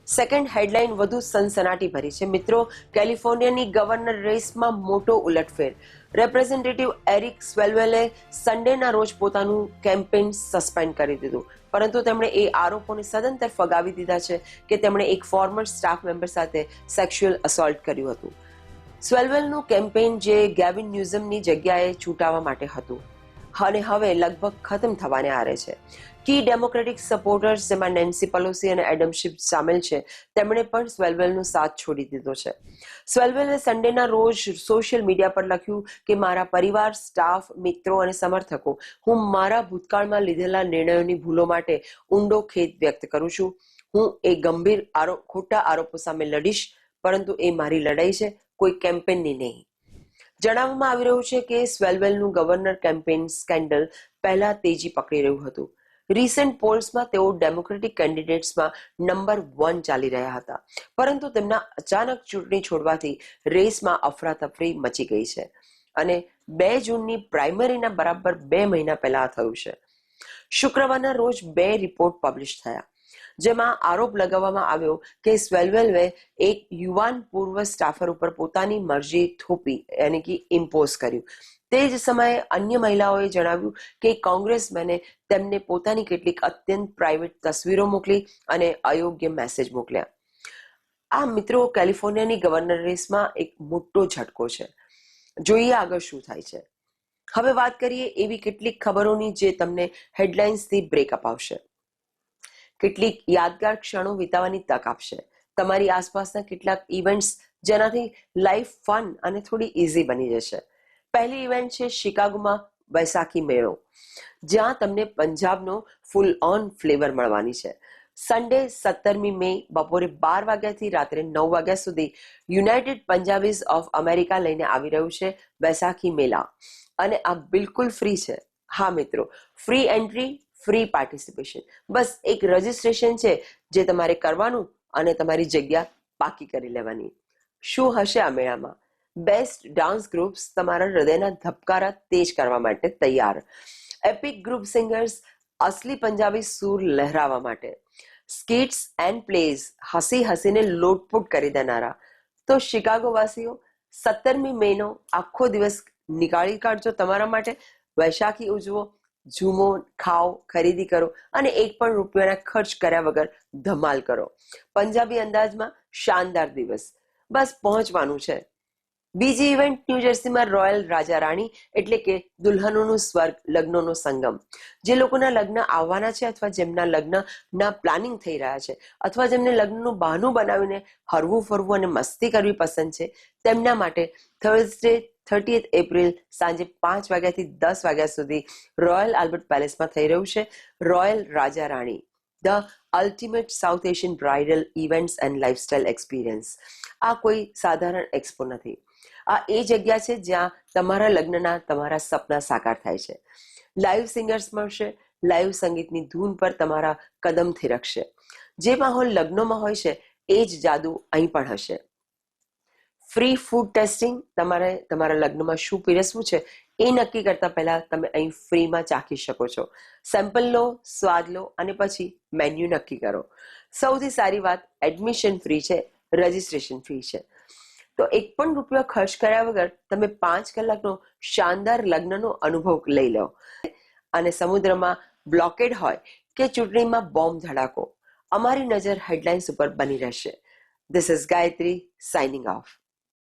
Second headline વધુ સનસનાટી ભરી છે. મિત્રો, કેલિફોર્નિયાની ગવર્નર રેસમાં મોટો ઉલટફેર. રેપ્રેઝેન્ટેટિવ એરિક સ્વેલ્વેલે સન્ડેના રોજ પોતાનું કેમ્પેઇન સસ્પેન્ડ કરી દીધું, પરંતુ તેમણે એ આરોપોને સદંતર ફગાવી દીધા છે કે તેમણે એક ફોર્મર સ્ટાફ મેમ્બર સાથે સેક્સ્યુઅલ અસોલ્ટ કર્યું હતું. સ્વેલ્વેલનું કેમ્પેઇન જે ગેવિન ન્યુઝમની જગ્યાએ ચૂંટાવા માટે હતું અને હવે લગભગ ખતમ થવાને આરે છે. કી ડેમોક્રેટિક સપોર્ટર્સ, જેમાં નેન્સી પેલોસી અને એડમ શિફ સામેલ છે, તેમણે પણ સ્વેલ્વેલનો સાથ છોડી દીધો છે. સ્વેલ્વેલે સન્ડેના રોજ સોશિયલ મીડિયા પર લખ્યું કે મારા પરિવાર, સ્ટાફ, મિત્રો અને સમર્થકો, હું મારા ભૂતકાળમાં લીધેલા નિર્ણયોની ભૂલો માટે ઊંડો ખેદ વ્યક્ત કરું છું. હું એ ગંભીર ખોટા આરોપો સામે લડીશ, પરંતુ એ મારી લડાઈ છે, કોઈ કેમ્પેનની નહીં. જણાવવામાં આવી રહ્યું છે કે સ્વેલ્વેલનું ગવર્નર કેમ્પેઇન સ્કેન્ડલ પહેલા તેજી પકડી રહ્યું હતું. રિસેન્ટ પોલ્સમાં તેઓ ડેમોક્રેટિક કેન્ડિડેટ્સમાં નંબર 1 ચાલી રહ્યા હતા, પરંતુ તેમના અચાનક ચૂંટણી છોડવાથી રેસમાં અફરાતફરી મચી ગઈ છે અને 2 જૂનની પ્રાઇમરીના બરાબર 2 મહિના પહેલા થયું છે. શુક્રવારના રોજ 2 રિપોર્ટ પબ્લિશ થયા, જેમાં આરોપ લગાવવામાં આવ્યો કે સ્વેલ્વેલે એક યુવાન પૂર્વ સ્ટાફર ઉપર પોતાની મરજી થોપી, યાની કે ઇમ્પોઝ કર્યું. તે જ સમયે અન્ય મહિલાઓએ જણાવ્યું કે કોંગ્રેસમેને તેમને પોતાની કેટલીક અત્યંત પ્રાઇવેટ તસવીરો મોકલી અને અયોગ્ય મેસેજ મોકલ્યા. આ મિત્રો, કેલિફોર્નિયાની ગવર્નર રેસમાં એક મોટો ઝટકો છે. જોઈએ આગળ શું થાય છે. હવે વાત કરીએ એવી કેટલીક ખબરોની જે તમને હેડલાઇન્સથી બ્રેક અપાવશે, કેટલીક યાદગાર ક્ષણો વિતાવવાની તક આપશે, તમારી આસપાસના કેટલાક ઇવેન્ટ્સ જેનાથી લાઈફ ફન અને થોડી ઇઝી બની જશે. પહેલી ઇવેન્ટ છે શિકાગોમાં વૈસાખી મેળો, જ્યાં તમને પંજાબનો ફૂલ ઓન ફ્લેવર મળવાની છે. સન્ડે 17મી મે બપોરે 12 વાગ્યાથી રાત્રે 9 વાગ્યા સુધી યુનાઇટેડ પંજાબીઝ ઓફ અમેરિકા લઈને આવી રહ્યું છે વૈસાખી મેળા, અને આ બિલકુલ ફ્રી છે. હા મિત્રો, ફ્રી એન્ટ્રી, ફ્રી પાર્ટિસિપેશન. બસ એક રજીસ્ટ્રેશન છે જે તમારે કરવાનું અને તમારી જગ્યા પાકી કરી લેવાની. શું હશે આ મેળામાં? બેસ્ટ ડાન્સ ગ્રુપ્સ તમારા હૃદયના ધબકારા તેજ કરવા માટે તૈયાર. એપિક ગ્રુપ સિંગર્સ અસલી પંજાબી સૂર લહેરાવા માટે. સ્કિટ્સ એન્ડ પ્લેઝ હસી હસીને લોટપોટ કરી દેનારા. તો શિકાગો વાસીઓ, 17મી મેનો આખો દિવસ નીકાળી કાઢજો તમારા માટે. વૈશાખી ઉજવો, ઝૂમો, ખાઓ, ખરીદી કરો અને એક પણ રૂપિયાના ખર્ચ કર્યા વગર ધમાલ કરો. પંજાબી અંદાજમાં શાનદાર દિવસ. બસ પહોંચવાનું છે. બીજી ઇવેન્ટ ન્યૂજર્સીમાં રોયલ રાજા રાણી, એટલે કે દુલ્હનોનું સ્વર્ગ, લગ્નોનો સંગમ. જે લોકોના લગ્ન આવવાના છે, અથવા જેમના લગ્નના પ્લાનિંગ થઈ રહ્યા છે, અથવા જેમને લગ્નનું બહાનું બનાવીને હરવું ફરવું અને મસ્તી કરવી પસંદ છે, તેમના માટે થર્સડે 30th એપ્રિલ સાંજે 5 વાગ્યાથી 10 વાગ્યા સુધી રોયલ આલ્બર્ટ પેલેસમાં થઈ રહ્યું છે royal Raja Rani, the ultimate south Asian bridal events and lifestyle experience. આ કોઈ સાધારણ એક્સપો નથી. આ એ જગ્યા છે જ્યાં તમારા લગ્નના તમારા સપના સાકાર થાય છે. લાઈવ સિંગર્સ મળશે, લાઈવ સંગીતની ધૂન પર તમારા કદમ થિરકશે. જે માહોલ લગ્નોમાં હોય છે એ જ જાદુ અહીં પણ હશે. ફ્રી ફૂડ ટેસ્ટિંગ, તમારે તમારા લગ્નમાં શું પીરસવું છે એ નક્કી કરતા પહેલા તમે અહીં ફ્રીમાં ચાખી શકો છો. સેમ્પલ લો, સ્વાદ લો અને પછી મેન્યુ નક્કી કરો. સૌથી સારી વાત, એડમિશન ફ્રી છે, રજિસ્ટ્રેશન ફ્રી છે. તો એક પણ રૂપિયો ખર્ચ કર્યા વગર તમે 5 કલાકનો શાનદાર લગ્નનો અનુભવ લઈ લો. અને સમુદ્રમાં બ્લોકેડ હોય કે ચૂંટણીમાં બોમ્બ ધડાકો, અમારી નજર હેડલાઇન્સ ઉપર બની રહેશે. This is Gayatri, signing of.